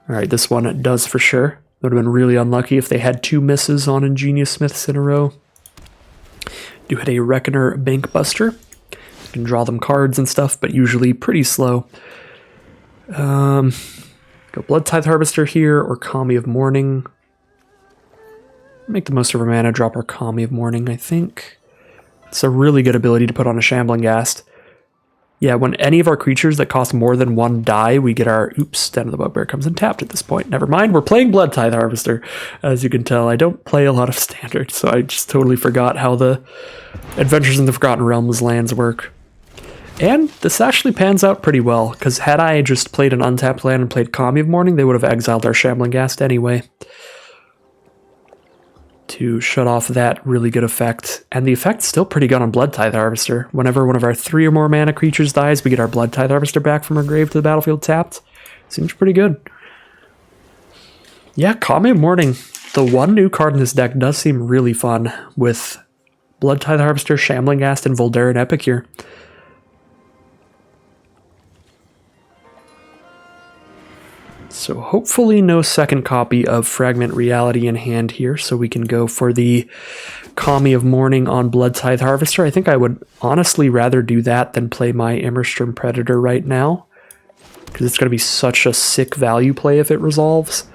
Alright, this one does for sure. Would have been really unlucky if they had 2 misses on Ingenious Smiths in a row. Do hit a Reckoner Bankbuster. You can draw them cards and stuff, but usually pretty slow. Go Blood Tithe Harvester here, or Kami of Mourning. Make the most of our mana, drop our Kami of Mourning, I think. It's a really good ability to put on a Shambling Ghast. Yeah, when any of our creatures that cost more than 1 die, we get our... Oops, Den of the Bugbear comes untapped at this point. Never mind, we're playing Blood Tithe Harvester. As you can tell, I don't play a lot of Standard, so I just totally forgot how the Adventures in the Forgotten Realms lands work. And this actually pans out pretty well, because had I just played an untapped land and played Kami of Mourning, they would have exiled our Shambling Ghast anyway. To shut off that really good effect. And the effect's still pretty good on Blood Tithe Harvester. Whenever one of our 3 or more mana creatures dies, we get our Blood Tithe Harvester back from our grave to the battlefield tapped. Seems pretty good. Yeah, Kami of Mourning. The one new card in this deck does seem really fun with Blood Tithe Harvester, Shambling Ghast, and Voldaren Epicure. So hopefully no second copy of Fragment Reality in hand here, so we can go for the Kami of Mourning on Blood Tithe Harvester. I think I would honestly rather do that than play my Immerstrom Predator right now, because it's going to be such a sick value play if it resolves.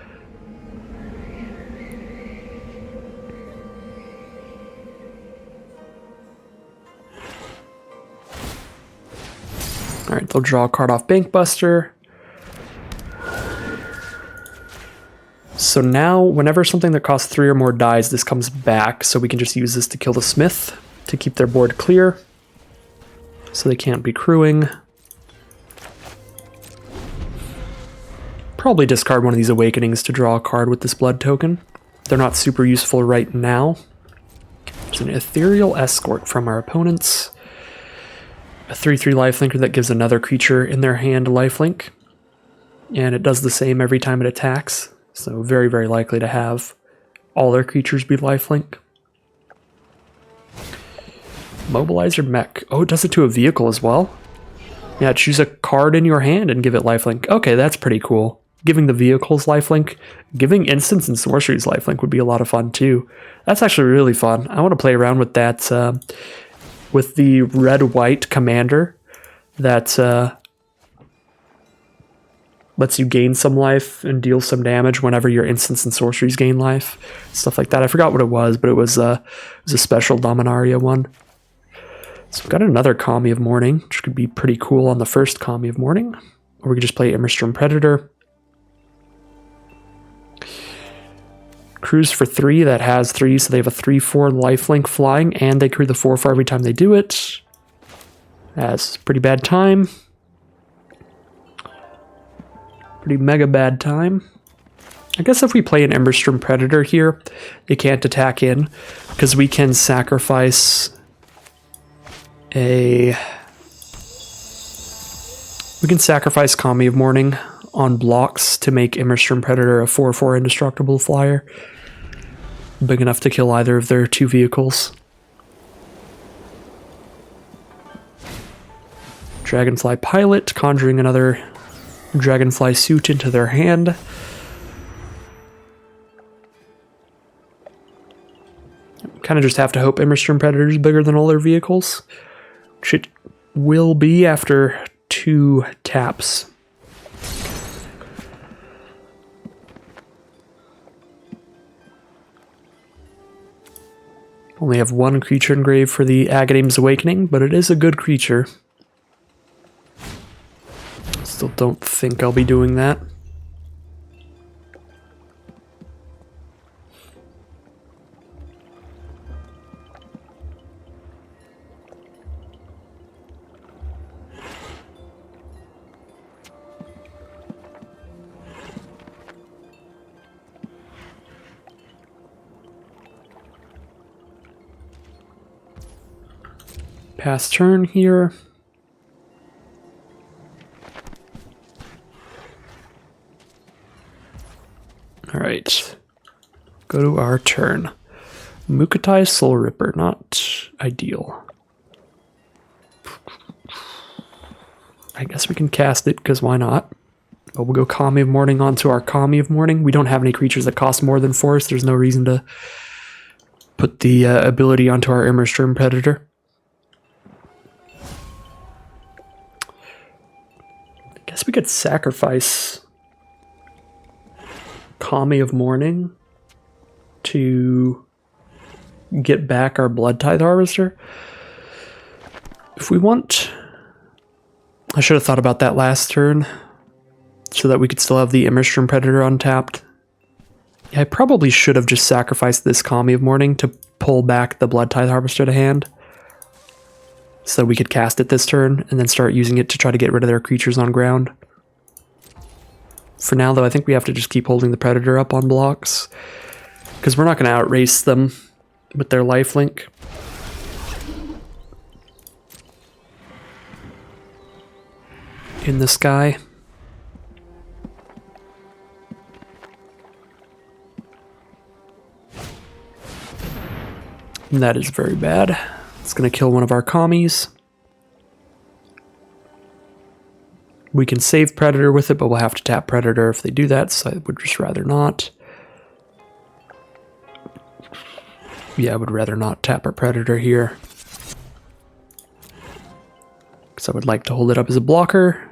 Alright, they'll draw a card off Bankbuster. So now, whenever something that costs 3 or more dies, this comes back, so we can just use this to kill the Smith, to keep their board clear, so they can't be crewing. Probably discard one of these Awakenings to draw a card with this blood token. They're not super useful right now. There's an Ethereal Escort from our opponents. A 3/3 lifelinker that gives another creature in their hand lifelink. And it does the same every time it attacks. So very, very likely to have all their creatures be lifelink. Mobilizer Mech. Oh, it does it to a vehicle as well? Yeah, choose a card in your hand and give it lifelink. Okay, that's pretty cool. giving the vehicles lifelink. Giving instants and sorceries lifelink would be a lot of fun too. That's actually really fun. I want to play around with that, with the red-white commander that lets you gain some life and deal some damage whenever your instants and sorceries gain life. Stuff like that. I forgot what it was, but it was a special Dominaria one. So we've got another Kami of Morning, which could be pretty cool on the first Kami of Morning. Or we could just play Immerstrom Predator. Cruise for 3, that has 3, so they have a 3/4 lifelink flying, and they crew the 4/4 every time they do it. That's pretty bad time. Pretty mega bad time. I guess if we play an Immerstrom Predator here, they can't attack in, because we can sacrifice We can sacrifice Kami of Morning on blocks to make Immerstrom Predator a 4/4 indestructible flyer. Big enough to kill either of their 2 vehicles. Dragonfly Pilot, conjuring another Dragonfly suit into their hand. Kind of just have to hope Immerstrom Predator is bigger than all their vehicles. Which it will be after 2 taps. Only have 1 creature engraved for the Agadeem's Awakening, but it is a good creature. Still don't think I'll be doing that. Pass turn here. Alright. Go to our turn. Mukatai Soul Ripper, not ideal. I guess we can cast it, because why not? But we'll go Kami of Morning onto our Kami of Morning. We don't have any creatures that cost more than 4, so there's no reason to put the ability onto our Immerstrom Predator. Guess we could sacrifice Kami of Morning to get back our Blood Tithe Harvester. If we want... I should have thought about that last turn so that we could still have the Immerstrom Predator untapped. I probably should have just sacrificed this Kami of Morning to pull back the Blood Tithe Harvester to hand, so we could cast it this turn and then start using it to try to get rid of their creatures on ground. For now, though, I think we have to just keep holding the Predator up on blocks, because we're not going to outrace them with their lifelink. In the sky. And that is very bad. It's going to kill one of our Kamis. We can save Predator with it, but we'll have to tap Predator if they do that, so I would just rather not. Yeah, I would rather not tap our Predator here, because I would like to hold it up as a blocker.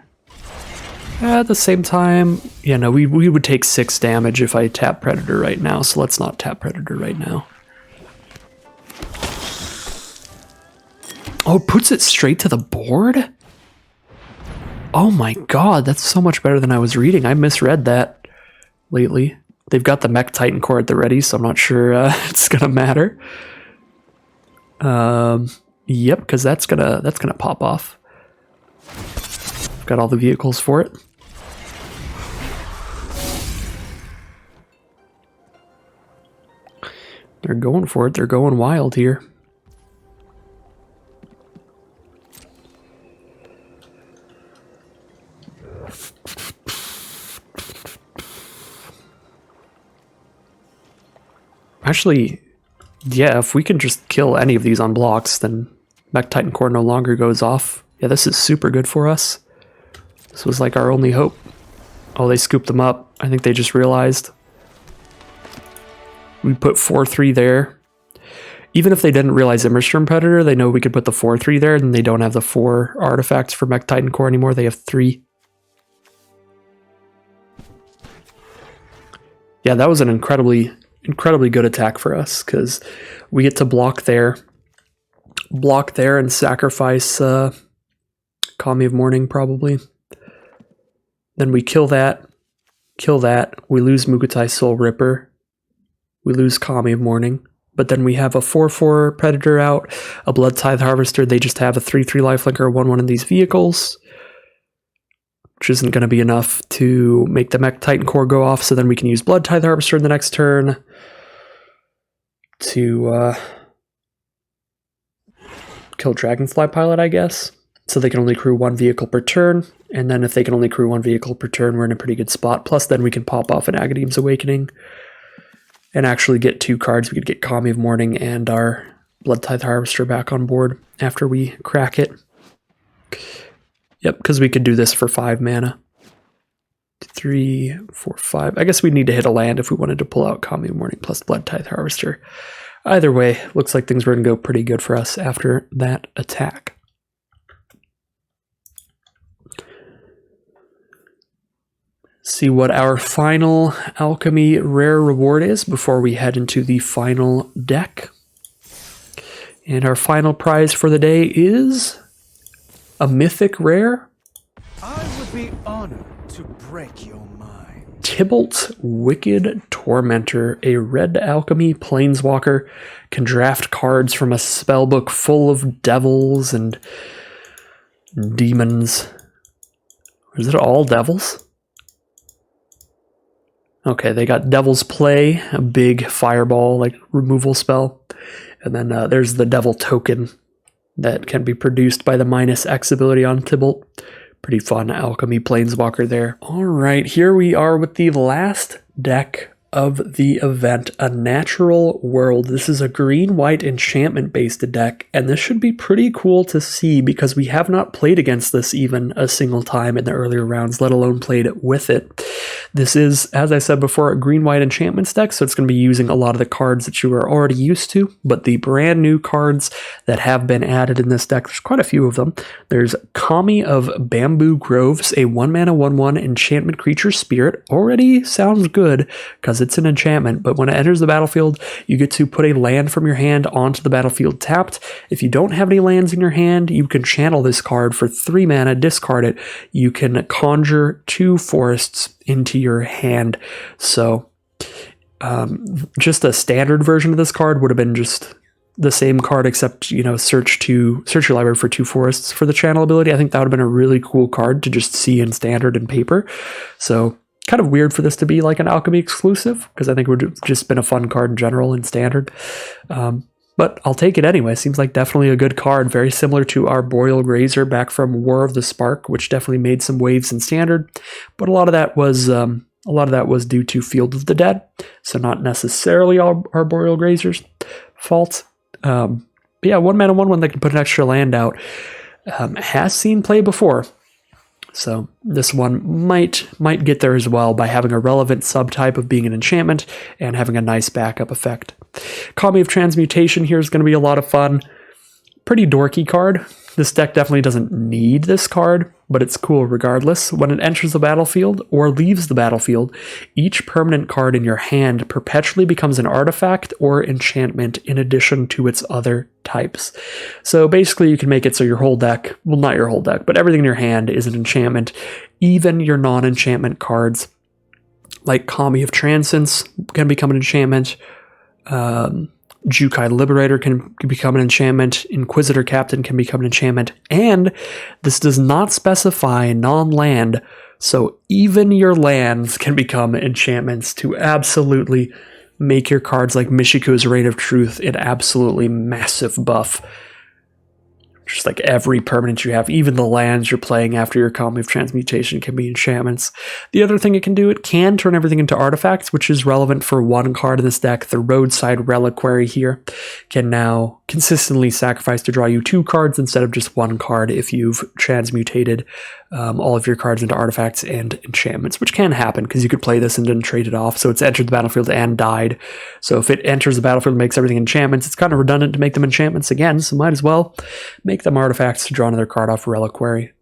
At the same time, yeah, no, we would take 6 damage if I tap Predator right now, so let's not tap Predator right now. Oh, it puts it straight to the board? Oh my god, that's so much better than I was reading. I misread that lately. They've got the Mech Titan core at the ready, so I'm not sure it's gonna matter. Yep, because that's gonna pop off. Got all the vehicles for it. They're going for it. They're going wild here. Actually, yeah, if we can just kill any of these on blocks, then Mech Titan core no longer goes off. Yeah, this is super good for us. This was like our only hope. Oh, they scooped them up. I think they just realized. We put 4/3 there. Even if they didn't realize Immersturm Predator, they know we could put the 4/3 there, and they don't have the 4 artifacts for Mech Titan Core anymore. They have 3. Yeah, that was an incredibly good attack for us, because we get to block there and sacrifice Kami of Morning, probably. Then we kill that, we lose Mukutai Soul Ripper, we lose Kami of Morning, but then we have a 4/4 Predator out, a Blood Tithe Harvester. They just have a 3/3 lifelink or 1/1 in these vehicles, which isn't going to be enough to make the Mech Titan Core go off, so then we can use Blood Tithe Harvester in the next turn to kill Dragonfly Pilot, I guess. So they can only crew 1 vehicle per turn, and then if they can only crew 1 vehicle per turn, we're in a pretty good spot. Plus, then we can pop off an Agadeem's Awakening and actually get 2 cards. We could get Kami of Morning and our Blood Tithe Harvester back on board after we crack it. Yep, because we could do this for 5 mana. 3, 4, 5. I guess we'd need to hit a land if we wanted to pull out Kami of Morning plus Blood Tithe Harvester. Either way, looks like things were going to go pretty good for us after that attack. See what our final Alchemy rare reward is before we head into the final deck. And our final prize for the day is a mythic rare. I would be honored to break your mind. Tybalt's Wicked Tormentor, a red alchemy planeswalker, can draft cards from a spellbook full of devils and demons. Is it all devils? Okay, they got Devil's Play, a big fireball, like removal spell. And then there's the Devil Token that can be produced by the -X ability on Tybalt. Pretty fun alchemy planeswalker there. All right, here we are with the last deck of the event, a Natural World. This is a green-white enchantment-based deck, and this should be pretty cool to see because we have not played against this even a single time in the earlier rounds, let alone played with it. This is, as I said before, a green-white enchantments deck, so it's going to be using a lot of the cards that you are already used to, but the brand new cards that have been added in this deck, there's quite a few of them. There's Kami of Bamboo Groves, a 1-mana 1/1 enchantment creature spirit. Already sounds good because it's an enchantment, but when it enters the battlefield, you get to put a land from your hand onto the battlefield tapped. If you don't have any lands in your hand, you can channel this card for 3 mana, discard it. You can conjure 2 forests into your hand. So just a standard version of this card would have been just the same card, except, you know, search your library for 2 forests for the channel ability. I think that would have been a really cool card to just see in standard and paper. So kind of weird for this to be like an Alchemy exclusive, because I think it would have just been a fun card in general in standard. But I'll take it anyway. Seems like definitely a good card, very similar to our Boreal Grazer back from War of the Spark, which definitely made some waves in standard. But a lot of that was due to Field of the Dead, so not necessarily all our Boreal Grazer's fault. But yeah, 1-mana 1/1 that can put an extra land out has seen play before. So this one might get there as well by having a relevant subtype of being an enchantment and having a nice backup effect. Kami of Transmutation here is going to be a lot of fun. Pretty dorky card. This deck definitely doesn't need this card, but it's cool regardless. When it enters the battlefield or leaves the battlefield, each permanent card in your hand perpetually becomes an artifact or enchantment in addition to its other types. So basically you can make it so your whole deck, well, not your whole deck, but everything in your hand is an enchantment. Even your non-enchantment cards, like Kami of Transcendence can become an enchantment. Jukai Liberator can become an enchantment, Inquisitor Captain can become an enchantment, and this does not specify non-land, so even your lands can become enchantments to absolutely make your cards like Michiko's Reign of Truth an absolutely massive buff. Just like every permanent you have, even the lands you're playing after your Kami of Transmutation can be enchantments. The other thing it can do, it can turn everything into artifacts, which is relevant for one card in this deck. The Roadside Reliquary here can now consistently sacrifice to draw you 2 cards instead of just 1 card if you've transmutated all of your cards into artifacts and enchantments, which can happen because you could play this and then trade it off. So it's entered the battlefield and died. So if it enters the battlefield and makes everything enchantments, it's kind of redundant to make them enchantments again, so might as well make them artifacts to draw another card off Reliquary.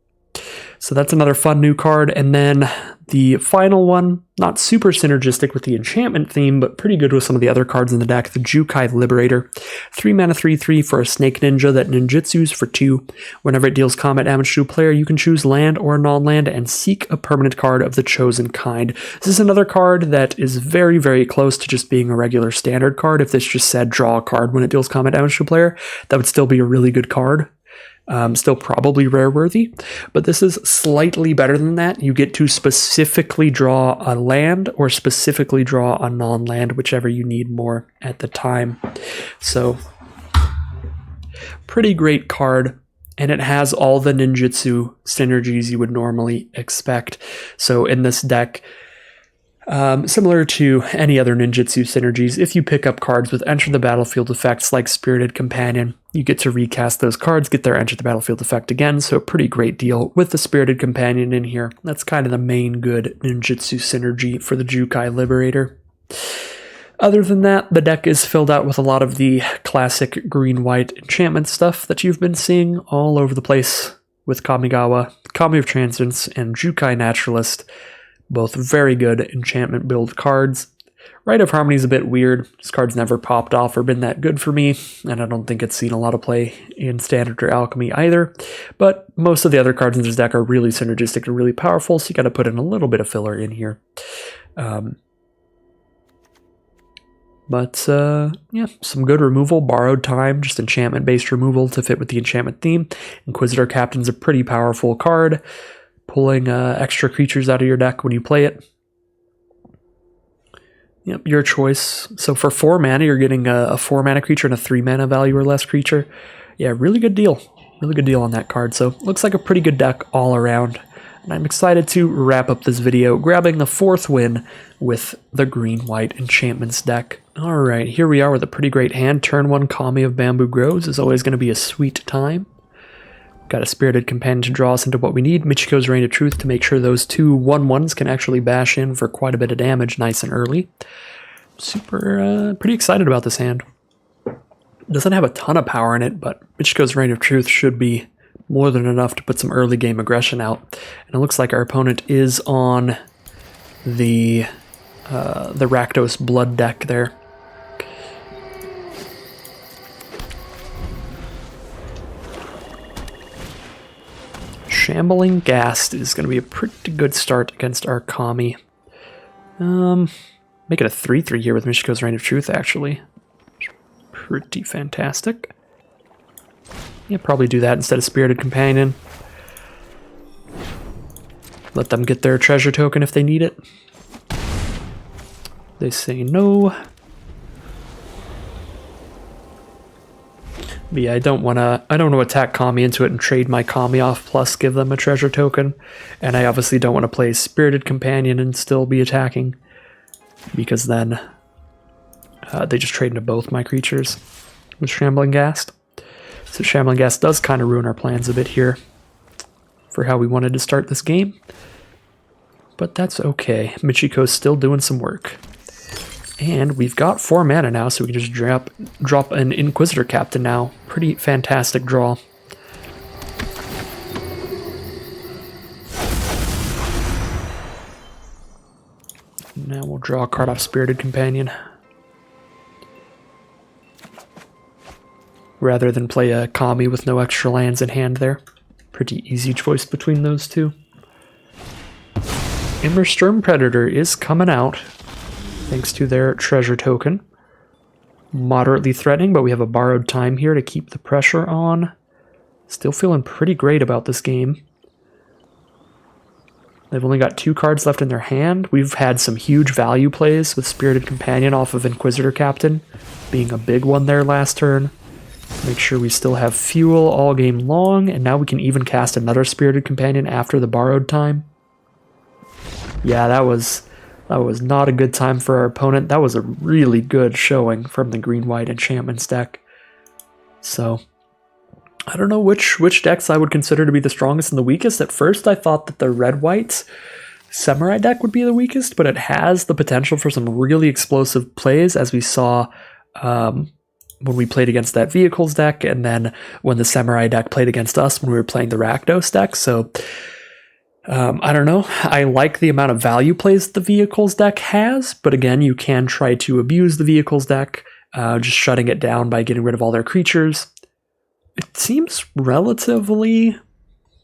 So that's another fun new card. And then the final one, not super synergistic with the enchantment theme, but pretty good with some of the other cards in the deck, the Jukai Liberator. 3 mana 3/3 for a Snake Ninja that ninjutsus for 2. Whenever it deals combat damage to a player, you can choose land or non-land and seek a permanent card of the chosen kind. This is another card that is very, very close to just being a regular standard card. If this just said draw a card when it deals combat damage to a player, that would still be a really good card. Still probably rare worthy, but this is slightly better than that. You get to specifically draw a land or specifically draw a non-land, whichever you need more at the time. So pretty great card, and it has all the ninjutsu synergies you would normally expect. So in this deck, similar to any other ninjutsu synergies, if you pick up cards with enter the battlefield effects like Spirited Companion, you get to recast those cards, get their enter the battlefield effect again, so a pretty great deal with the Spirited Companion in here. That's kind of the main good ninjutsu synergy for the Jukai Liberator. Other than that, the deck is filled out with a lot of the classic green-white enchantment stuff that you've been seeing all over the place with Kamigawa, Kami of Transience, and Jukai Naturalist. Both very good enchantment build cards. Rite of Harmony is a bit weird. This card's never popped off or been that good for me, and I don't think it's seen a lot of play in Standard or Alchemy either. But most of the other cards in this deck are really synergistic and really powerful, so you gotta put in a little bit of filler in here. Yeah, some good removal. Borrowed Time, just enchantment-based removal to fit with the enchantment theme. Inquisitor Captain's a pretty powerful card. Pulling extra creatures out of your deck when you play it. Yep, your choice. So for 4 mana, you're getting a 4 mana creature and a 3 mana value or less creature. Yeah, really good deal. Really good deal on that card. So looks like a pretty good deck all around. And I'm excited to wrap up this video grabbing the 4th win with the green-white enchantments deck. Alright, here we are with a pretty great hand. Turn 1 Kami of Bamboo Groves is always going to be a sweet time. Got a Spirited Companion to draw us into what we need. Michiko's Reign of Truth to make sure those 2 1/1s can actually bash in for quite a bit of damage nice and early. Pretty excited about this hand. Doesn't have a ton of power in it, but Michiko's Reign of Truth should be more than enough to put some early game aggression out. And it looks like our opponent is on the Rakdos Blood deck there. Shambling Ghast is going to be a pretty good start against our Kami. Make it a 3/3 here with Michiko's Reign of Truth, actually. Pretty fantastic. Yeah, probably do that instead of Spirited Companion. Let them get their treasure token if they need it. They say no. But yeah, I don't want to attack Kami into it and trade my Kami off plus give them a treasure token. And I obviously don't want to play Spirited Companion and still be attacking, because then they just trade into both my creatures with Shambling Ghast. So Shambling Ghast does kind of ruin our plans a bit here for how we wanted to start this game. But that's okay. Michiko's still doing some work. And we've got 4 mana now, so we can just drop an Inquisitor Captain now. Pretty fantastic draw. Now we'll draw a card off Spirited Companion, rather than play a Kami with no extra lands in hand there. Pretty easy choice between those two. Immersturm Predator is coming out, thanks to their treasure token. Moderately threatening, but we have a Borrowed Time here to keep the pressure on. Still feeling pretty great about this game. They've only got 2 cards left in their hand. We've had some huge value plays with Spirited Companion off of Inquisitor Captain, being a big one there last turn. Make sure we still have fuel all game long, and now we can even cast another Spirited Companion after the borrowed time. Yeah, that was not a good time for our opponent. That was a really good showing from the green-white enchantments deck. So, I don't know which decks I would consider to be the strongest and the weakest. At first, I thought that the red-white Samurai deck would be the weakest, but it has the potential for some really explosive plays, as we saw when we played against that Vehicles deck, and then when the Samurai deck played against us when we were playing the Rakdos deck. So, I don't know. I like the amount of value plays the Vehicles deck has, but again, you can try to abuse the Vehicles deck, just shutting it down by getting rid of all their creatures. It seems relatively,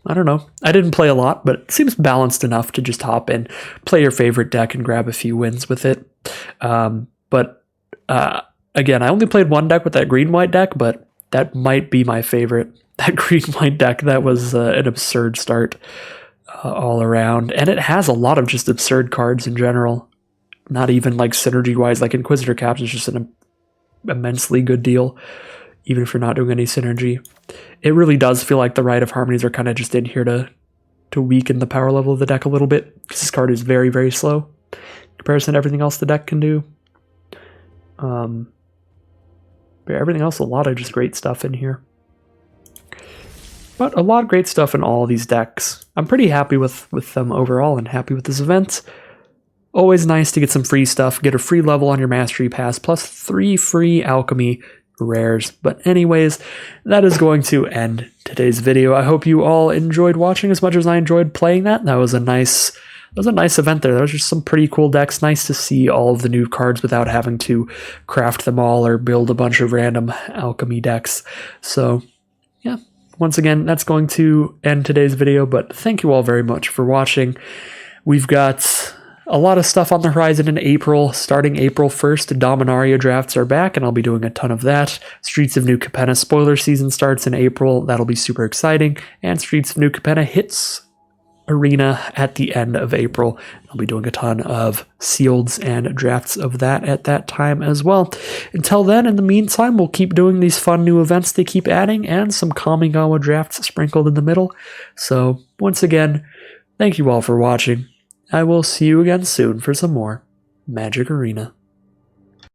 I don't know. I didn't play a lot, but it seems balanced enough to just hop in, play your favorite deck, and grab a few wins with it. Again, I only played one deck with that green-white deck, but that might be my favorite. That green-white deck, that was an absurd start all around. And it has a lot of just absurd cards in general. Not even like synergy-wise, like Inquisitor Caps is just an immensely good deal, even if you're not doing any synergy. It really does feel like the Rite of Harmonies are kind of just in here to weaken the power level of the deck a little bit, because this card is very, very slow in comparison to everything else the deck can do. But everything else, a lot of just great stuff in here. But a lot of great stuff in all of these decks. I'm pretty happy with them overall and happy with this event. Always nice to get some free stuff, get a free level on your Mastery Pass, plus 3 free Alchemy rares. But anyways, that is going to end today's video. I hope you all enjoyed watching as much as I enjoyed playing that. That was a nice event there. There was just some pretty cool decks. Nice to see all of the new cards without having to craft them all or build a bunch of random alchemy decks. So, yeah. Once again, that's going to end today's video, but thank you all very much for watching. We've got a lot of stuff on the horizon in April. Starting April 1st, Dominaria drafts are back, and I'll be doing a ton of that. Streets of New Capenna spoiler season starts in April. That'll be super exciting. And Streets of New Capenna hits Arena at the end of April. I'll be doing a ton of sealeds and drafts of that at that time as well. Until then, in the meantime, we'll keep doing these fun new events they keep adding and some Kamigawa drafts sprinkled in the middle. So, once again, thank you all for watching. I will see you again soon for some more Magic Arena.